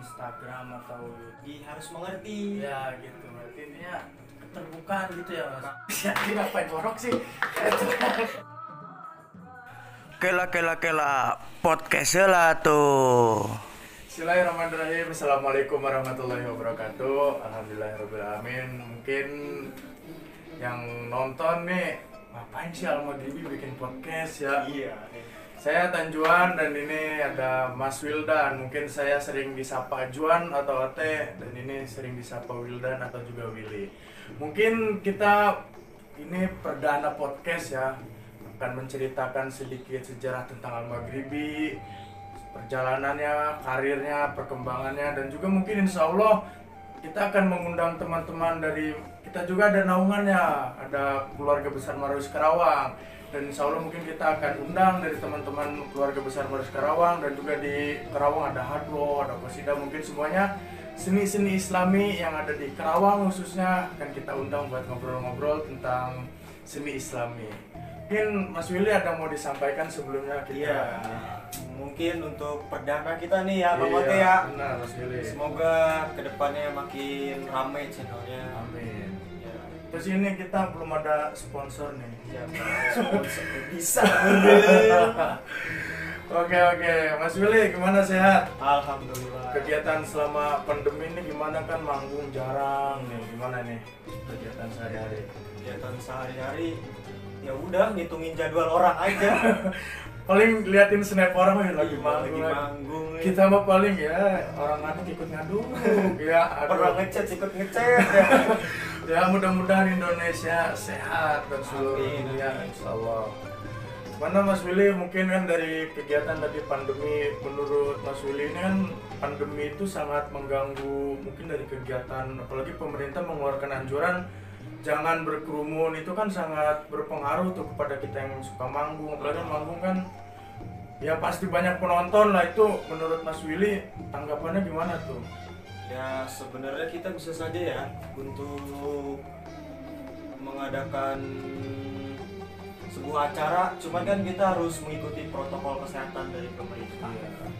Instagram atau harus mengerti ya gitu, berarti ini ya keterbukaan gitu ya mas. Jadi ngapain borok sih? Kela podcast lah tuh. Bismillahirrahmanirrahim. Assalamualaikum warahmatullahi wabarakatuh. Alhamdulillahirrahmanirrahim. Mungkin yang nonton nih, ngapain sih Al-Maghribi bikin podcast ya? iya. Saya Tanjuan dan ini ada Mas Wildan. Mungkin saya sering disapa Juan atau Ate, dan ini sering disapa Wildan atau juga Willy. Mungkin kita ini perdana podcast ya, akan menceritakan sedikit sejarah tentang Al-Maghribi, perjalanannya, karirnya, perkembangannya, dan juga mungkin insya Allah kita akan mengundang teman-teman dari, kita juga ada naungannya, ada keluarga besar Marawis Karawang, dan insya Allah mungkin kita akan undang dari teman-teman keluarga besar Marawis Karawang, dan juga di Karawang ada Hadlo, ada Qasidah, mungkin semuanya seni-seni Islami yang ada di Karawang khususnya akan kita undang buat ngobrol-ngobrol tentang seni Islami. Mungkin Mas Willy ada mau disampaikan sebelumnya kita? Iya. Mungkin untuk perdana kita nih ya, Bang Mate ya. Benar, Mas Willy. Semoga kedepannya makin ramai channelnya. Amin. Ya. Terus ini kita belum ada sponsor nih. Ya, sponsor bisa. Oke, Mas Willy gimana, sehat? Alhamdulillah. Kegiatan selama pandemi ini gimana, kan manggung jarang nih, gimana nih kegiatan sehari-hari? Kegiatan sehari-hari ya udah ngitungin jadwal orang aja. Paling liatin snap orang lagi manggung. Kita Kita mah paling ya orang ngaduk ikut ngaduk. Ya, pernah aduh. ngechat ikut ngechat. Ya mudah-mudahan Indonesia sehat dan seluruh Amin, dunia amin. insyaallah. Mana Mas Willy, mungkin kan dari kegiatan tadi pandemi, menurut Mas Willy ini kan pandemi itu sangat mengganggu mungkin dari kegiatan, apalagi pemerintah mengeluarkan anjuran jangan berkerumun, itu kan sangat berpengaruh tuh kepada kita yang suka manggung, apalagi manggung kan ya pasti banyak penonton lah. Itu menurut Mas Willy tanggapannya gimana tuh? Ya sebenarnya kita bisa saja ya untuk mengadakan sebuah acara, cuman kan kita harus mengikuti protokol kesehatan dari pemerintah.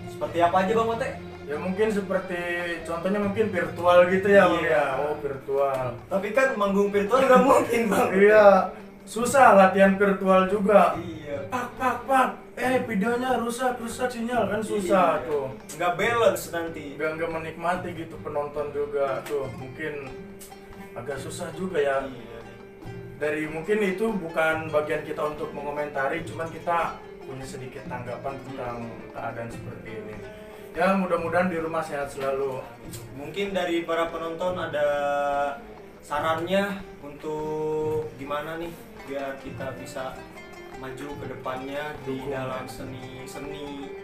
Seperti apa aja Bang Mate? Ya mungkin seperti contohnya mungkin virtual gitu ya, Bang, Iya. ya. Oh, virtual. Tapi kan manggung virtual nggak mungkin Bang. Iya, susah latihan virtual juga. Iya. Pak. Videonya rusak sinyal kan susah Iya. tuh. Nggak balance nanti. Nggak menikmati gitu penonton juga tuh. Mungkin agak susah juga ya. Iya. Dari mungkin itu bukan bagian kita untuk mengomentari, cuman kita punya sedikit tanggapan tentang keadaan seperti ini. Ya mudah-mudahan di rumah sehat selalu. Mungkin dari para penonton ada sarannya untuk gimana nih biar kita bisa maju ke depannya di Dukung. dalam seni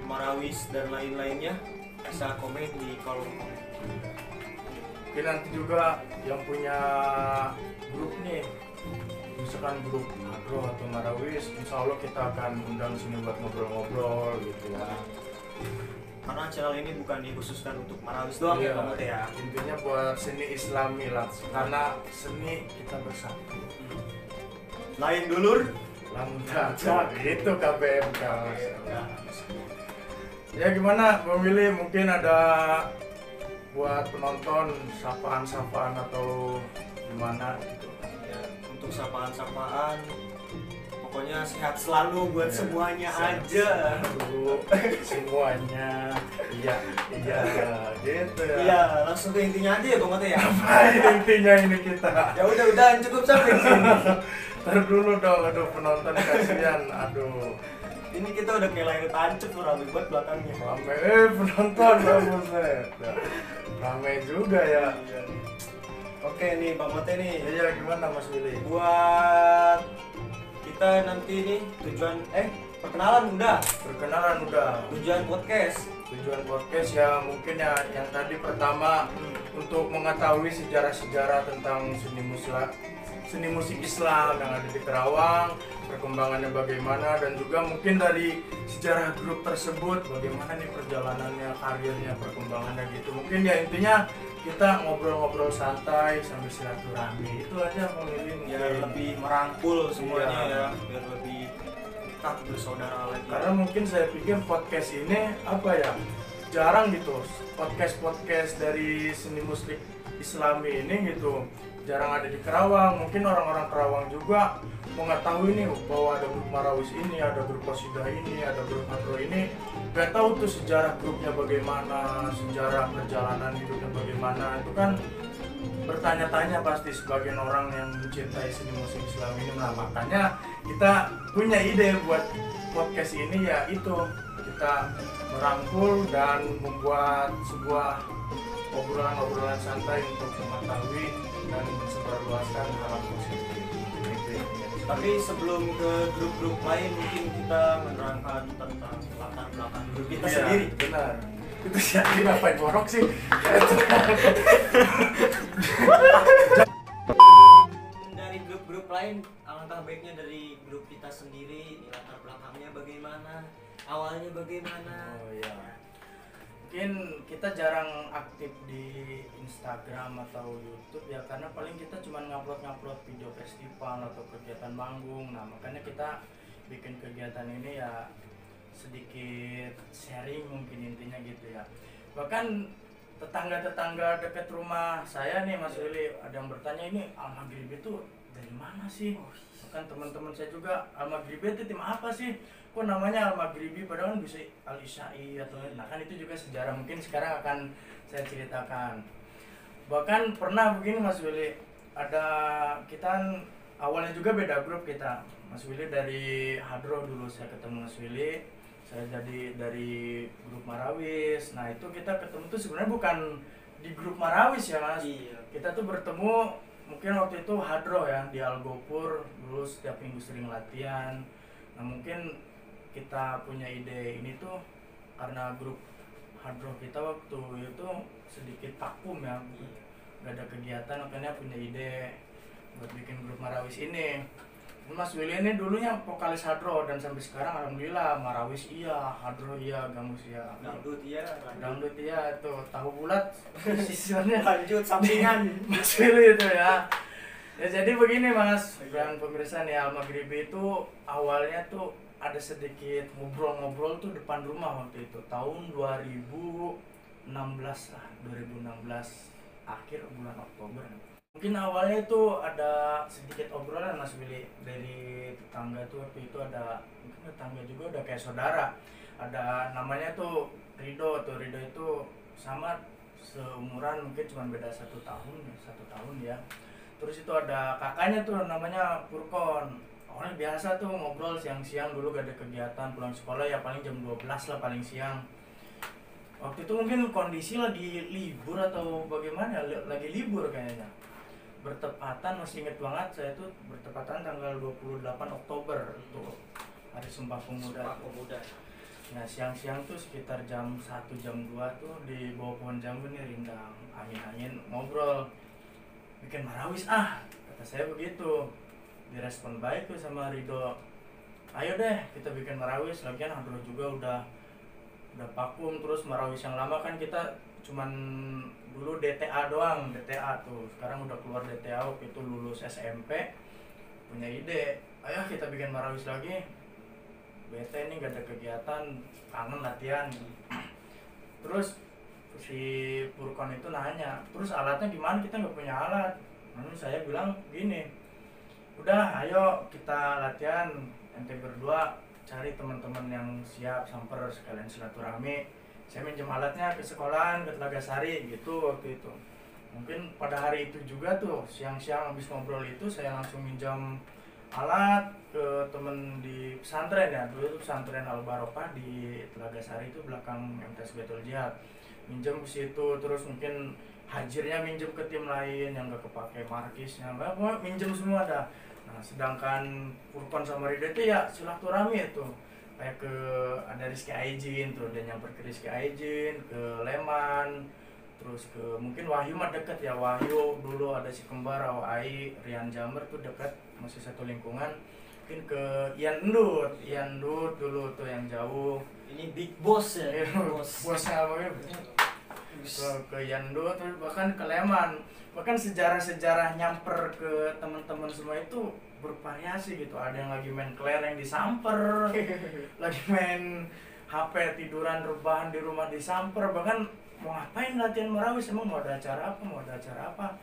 Marawis dan lain-lainnya, bisa komen di kolom komen. Mungkin nanti juga yang punya grup nih, misalkan grup Agro atau Marawis, insya Allah kita akan undang sini buat ngobrol-ngobrol gitu ya. Karena channel ini bukan dikhususkan untuk Marawis doang Iya, ya Bang Mate ya. intinya buat seni Islami lah, karena seni kita bersatu. Lain dulur. Lantar, itu KBMK. Ya gimana, Bang Willy, mungkin ada buat penonton sapaan-sapaan atau gimana gitu. Ya, untuk sapaan-sapaan pokoknya sehat selalu buat Ya, semuanya sehat aja. selalu, semuanya. Iya, gitu ya. Iya, langsung ke intinya aja ya Bang Mate ya. Apa intinya ini kita? Ya udah cukup sampai sini. Ntar dulu dong, aduh penonton kasihan, aduh. Ini kita udah kayak layar tancap tuh rame banget belakangnya. Rame, penonton, buset. Rame juga ya. Oke nih Bang Mate nih, Iya, gimana Mas Willy? buat kita nanti nih tujuan perkenalan udah, Perkenalan udah. tujuan podcast. Tujuan podcast ya mungkin ya yang tadi pertama untuk mengetahui sejarah-sejarah tentang seni musik Islam yang ada di Karawang, perkembangannya bagaimana, dan juga mungkin dari sejarah grup tersebut bagaimana nih perjalanannya, karirnya, perkembangannya gitu. Mungkin ya intinya kita ngobrol-ngobrol santai sambil silaturahmi, itu aja Bang Willy mungkin. Biar lebih merangkul semuanya Iya. ya, biar lebih dekat bersaudara lagi. Karena mungkin saya pikir podcast ini apa ya, jarang gitu podcast dari seni musik Islami ini gitu, jarang ada di Kerawang. Mungkin orang-orang Kerawang juga mengetahui ini bahwa ada grup Marawis ini, ada grup Qasidah ini, ada grup Hadro ini, gak tahu tuh sejarah grupnya bagaimana, sejarah perjalanan hidupnya bagaimana. Itu kan bertanya-tanya pasti sebagian orang yang mencintai seni musik Islam ini. Nah, makanya kita punya ide buat podcast ini, ya itu kita merangkul dan membuat sebuah obrolan-obrolan santai untuk mengetahui dan mensebarluaskan hal positif. Tapi sebelum ke grup-grup lain, mungkin kita menerangkan tentang latar belakang grup kita sendiri. Benar. Itu siapa ngapain borok sih? Dari grup-grup lain, alangkah baiknya dari grup kita sendiri, latar belakangnya bagaimana, awalnya bagaimana. Oh iya. Mungkin kita jarang aktif di Instagram atau YouTube ya, karena paling kita cuma ngupload video festival atau kegiatan manggung. Nah, makanya kita bikin kegiatan ini ya sedikit sharing mungkin intinya gitu ya. Bahkan tetangga-tetangga dekat rumah saya nih Mas Willy, ada yang bertanya ini Al-Maghribi itu dari mana sih? Bahkan teman-teman saya juga, Al-Maghribi itu tim apa sih? Kok namanya Al-Maghribi padahal kan bisa Al-Isya'i atau nah kan itu juga sejarah, mungkin sekarang akan saya ceritakan. Bahkan pernah begini Mas Willy, ada kita awalnya juga beda grup kita. Mas Willy dari Hadro dulu saya ketemu Mas Willy, saya jadi dari grup Marawis. Nah itu kita ketemu tuh sebenarnya bukan di grup Marawis ya Mas. Iya. Kita tuh bertemu mungkin waktu itu Hadro ya, di Al-Gopur dulu setiap minggu sering latihan. Nah mungkin kita punya ide ini tuh karena grup Hadro kita waktu itu sedikit vakum ya, gak ada kegiatan, makanya punya ide buat bikin grup Marawis ini. Mas Willy ini dulunya vokalis Hadro dan sampai sekarang alhamdulillah Marawis iya, Hadro iya, Gamus iya. Dangdut iya, tuh tahu bulat sisanya Lanjut sampingan Mas Willy itu ya. Ya jadi begini Mas dan pemirsa nih, Al-Maghribi itu awalnya tuh ada sedikit ngobrol-ngobrol tuh depan rumah waktu itu tahun 2016 lah, 2016 akhir bulan Oktober. Mungkin awalnya itu ada sedikit obrolan Mas Willy dari tetangga tuh, waktu itu ada mungkin tetangga juga udah kayak saudara. Ada namanya tuh Rido itu sama seumuran, mungkin cuma beda 1 tahun ya. Terus itu ada kakaknya tuh namanya Purkon. Orang biasa tuh ngobrol siang-siang, dulu gak ada kegiatan, pulang sekolah ya paling jam 12 lah paling siang. Waktu itu mungkin kondisi lagi libur atau bagaimana, lagi libur kayaknya. Bertepatan, masih inget banget saya tuh, bertepatan tanggal 28 Oktober tuh Hari Sumpah Pemuda. Nah siang-siang tuh sekitar jam 1 jam 2 tuh di bawah pohon jambu nih rindang angin-angin ngobrol, bikin Marawis kata saya begitu. Direspon baik tuh sama Rido, ayo deh kita bikin Marawis, lagian Hadro juga udah vakum. Terus Marawis yang lama kan kita cuman dulu DTA doang, DTA tuh sekarang udah keluar DTA, waktu itu lulus SMP, punya ide ayo kita bikin Marawis lagi, bete nih gak ada kegiatan, kangen latihan. Terus si Purkon itu nanya, terus alatnya gimana, kita nggak punya alat. Lalu saya bilang gini, udah ayo kita latihan, ente berdua cari teman-teman yang siap samper sekalian silaturahmi. Saya minjem alatnya ke sekolahan, ke Telaga Sari gitu waktu itu. Mungkin pada hari itu juga tuh siang-siang habis ngobrol itu saya langsung minjam alat ke temen di pesantren ya, dulu itu pesantren Al Barokah di Telaga Sari itu belakang MTS Betul Jihad. Minjem ke situ, terus mungkin hajirnya minjem ke tim lain yang gak kepake, markisnya minjem semua dah. Nah sedangkan Purkon sama Rido itu ya silaturahmi itu, kayak ke ada Rizky Aijin tuh, dia nyamper ke Rizky Aijin, ke Leman, terus ke mungkin Wahyu mah deket ya, Wahyu dulu ada si kembar Ai Rian Jamber tuh deket, masih satu lingkungan. Mungkin ke Ian Dut dulu tuh yang jauh, ini big boss ya. bosnya apa ya, ke Ian Dut, bahkan ke Leman. Bahkan sejarah-sejarah nyamper ke teman-teman semua itu bervariasi gitu. Ada yang lagi main kelereng disamper, lagi main HP tiduran rebahan di rumah disamper, bahkan mau ngapain latihan marawis, emang mau ada acara apa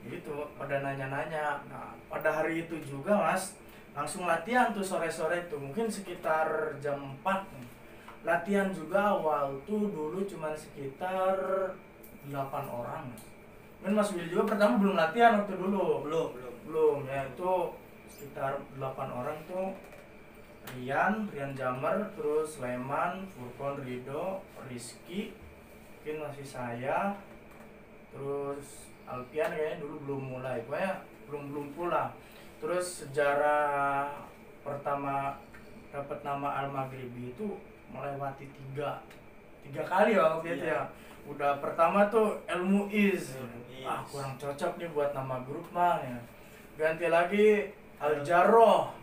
gitu, pada nanya-nanya. Nah pada hari itu juga Mas langsung latihan tuh sore-sore tuh, mungkin sekitar jam 4 latihan juga. Awal tuh dulu cuman sekitar 8 orang. Mungkin Mas Willy juga pertama belum latihan waktu dulu. Belum ya, itu sekitar 8 orang tuh. Rian Jammer, terus Leman, Furkon, Rido, Rizky, mungkin masih saya, terus Alpian kayaknya dulu belum mulai, pokoknya belum pula. Terus sejarah pertama dapat nama Al Maghribi itu melewati tiga kali waktu itu ya. Udah pertama tuh El Muiz, kurang cocok nih buat nama grup mah ya. Ganti lagi Al Jarro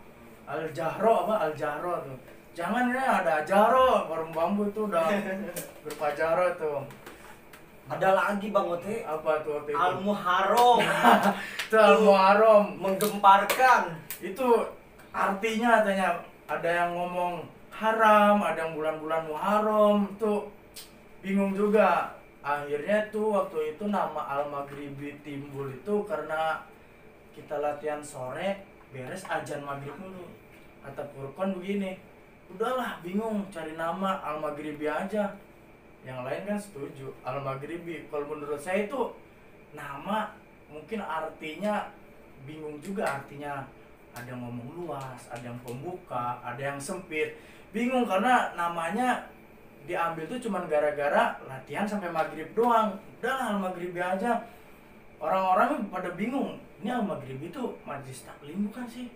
tuh. Jangan ya, ada Jarro, warung bambu tuh udah grup Jarro tuh. Ada lagi Bang Ote. Apa tuh waktu itu? Al Muharram. Itu Al Muharram menggemparkan. Itu artinya katanya, ada yang ngomong haram, ada yang bulan-bulan Muharram, tuh bingung juga. Akhirnya tuh waktu itu nama Al Maghribi timbul itu karena kita latihan sore, beres ajan maghrib dulu. Kata Furkon begini, udahlah bingung cari nama, Al Maghribi aja. Yang lain kan setuju Al Maghribi. Kalau menurut saya itu nama mungkin artinya bingung juga, artinya ada yang ngomong luas, ada yang pembuka, ada yang sempit. Bingung karena namanya diambil tuh cuman gara-gara latihan sampai maghrib doang. Udahlah Al Maghribi aja. Orang-orang pada bingung, ini Al Maghribi itu Majelis Taklim bukan sih?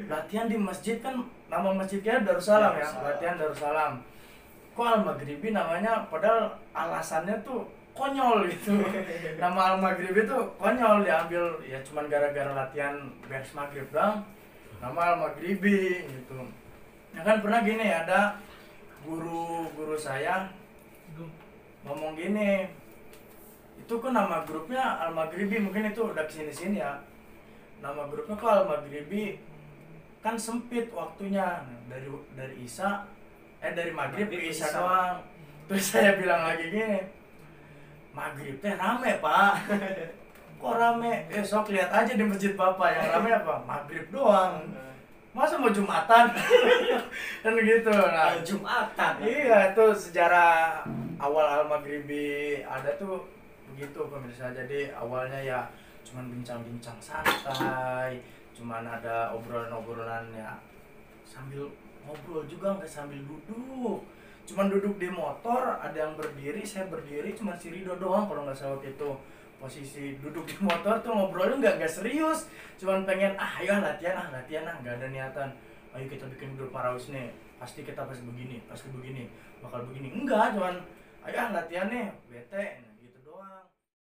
Latihan di masjid kan, nama masjidnya Darussalam ya, latihan Darussalam. Kok Al Maghribi namanya, padahal alasannya tuh konyol gitu. Nama Al Maghribi tuh konyol, diambil ya cuman gara-gara latihan beres maghrib doang. Nama Al Maghribi gitu. Ya kan pernah gini, ada guru saya ngomong gini, itu kan nama grupnya Al Maghribi, mungkin itu udah kesini-sini ya. Nama grupnya kok Al Maghribi, kan sempit waktunya, dari Isya dari maghrib ke Isya doang. Terus saya bilang lagi gini, maghrib teh rame Pak. Kok rame? Sok lihat aja di masjid Bapak, yang rame apa? Maghrib doang. Masa mau Jumatan? Kan gitu. Nah, Jumatan. Iya, itu sejarah awal Al Maghribi ada tuh begitu pemirsa. Jadi awalnya ya cuman bincang-bincang santai, cuman ada obrolan-obrolan ya, sambil ngobrol juga, nggak sambil duduk. Cuman duduk di motor, ada yang berdiri, saya berdiri, cuman si Rido doang kalau nggak salah waktu itu. Posisi duduk di motor tuh ngobrolnya nggak serius, cuman pengen ayo latihan nggak ada niatan ayo kita bikin grup marawis nih, pasti kita pasti begini bakal begini, enggak, cuman ayo latihan nih bete.